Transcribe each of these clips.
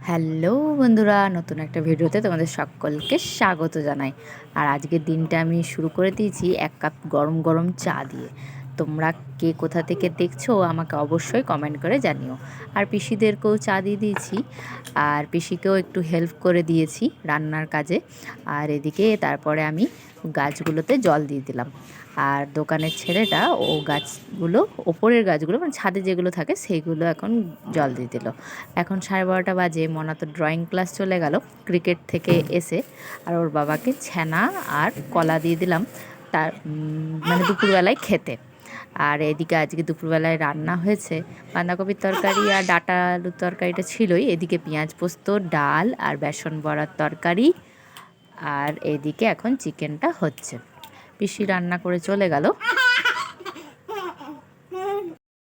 Hello বন্ধুরা, নতুন একটা ভিডিওতে তোমাদের সকলকে স্বাগত জানাই। আর আজকের দিনটা আমি শুরু করে দিয়েছি এক কাপ গরম গরম চা দিয়ে। তোমরা কে কোথা থেকে দেখছো আমাকে অবশ্যই কমেন্ট করে জানিও। আর পিসিদেরকেও চা দিয়ে দিয়েছি, আর পিসিকেও একটু হেল্প করে দিয়েছি রান্নার কাজে। আর এদিকে তারপরে আমি গাছগুলোতে জল দিয়ে দিলাম। আর দোকানের ছেলেটা ও গাছগুলো, ওপরের গাছগুলো মানে ছাদে যেগুলো থাকে সেইগুলো এখন জল দিয়ে দিল। এখন 12:30 বাজে। মনা তো ড্রয়িং ক্লাস চলে গেল ক্রিকেট থেকে এসে। আর ওর বাবাকে ছানা আর কলা দিয়ে দিলাম তার মানে দুপুরবেলায় খেতে। আর এদিকে আজকে দুপুরবেলায় রান্না হয়েছে বাঁধাকপির তরকারি আর ডাঁটা আলুর তরকারিটা ছিলই, এদিকে পেঁয়াজ পোস্ত, ডাল আর বেসন বড়ার তরকারি। আর এদিকে এখন চিকেনটা হচ্ছে। পিসি রান্না করে চলে গেল।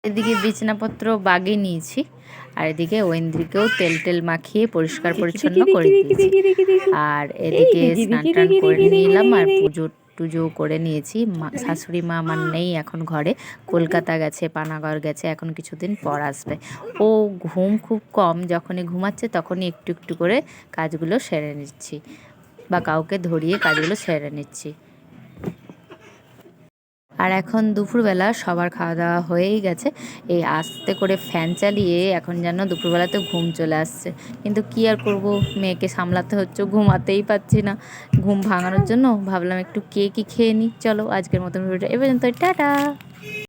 এদিকে বিছানাপত্র বাগিয়ে নিয়েছি, আর এদিকে ঐন্দ্রিকেও তেল টেল মাখিয়ে পরিষ্কার পরিচ্ছন্ন করে দিয়েছি। আর এদিকে স্নান টান করে নিলাম আর পুজো টুজো করে নিয়েছি। শাশুড়ি মা আমার নেই এখন ঘরে, কলকাতা গেছে, পানাগড় গেছে, এখন কিছুদিন পর আসবে। ও ঘুম খুব কম, যখনই ঘুমাচ্ছে তখনই একটু একটু করে কাজগুলো সেরে নিচ্ছি বা কাউকে ধরিয়ে কাজগুলো সেরে নিচ্ছি। আর এখন দুপুরবেলা সবার খাওয়া দাওয়া হয়েই গেছে। এই আস্তে করে ফ্যান চালিয়ে এখন যেন দুপুরবেলাতে ঘুম চলে আসছে, কিন্তু কি আর করব, মেয়েকে সামলাতে হচ্ছে, ঘুমাতেই পাচ্ছি না। ঘুম ভাঙানোর জন্য ভাবলাম একটু কেকই খেয়ে নিই। চলো আজকের মতন ভিডিওটা এ পর্যন্ত, টাটা।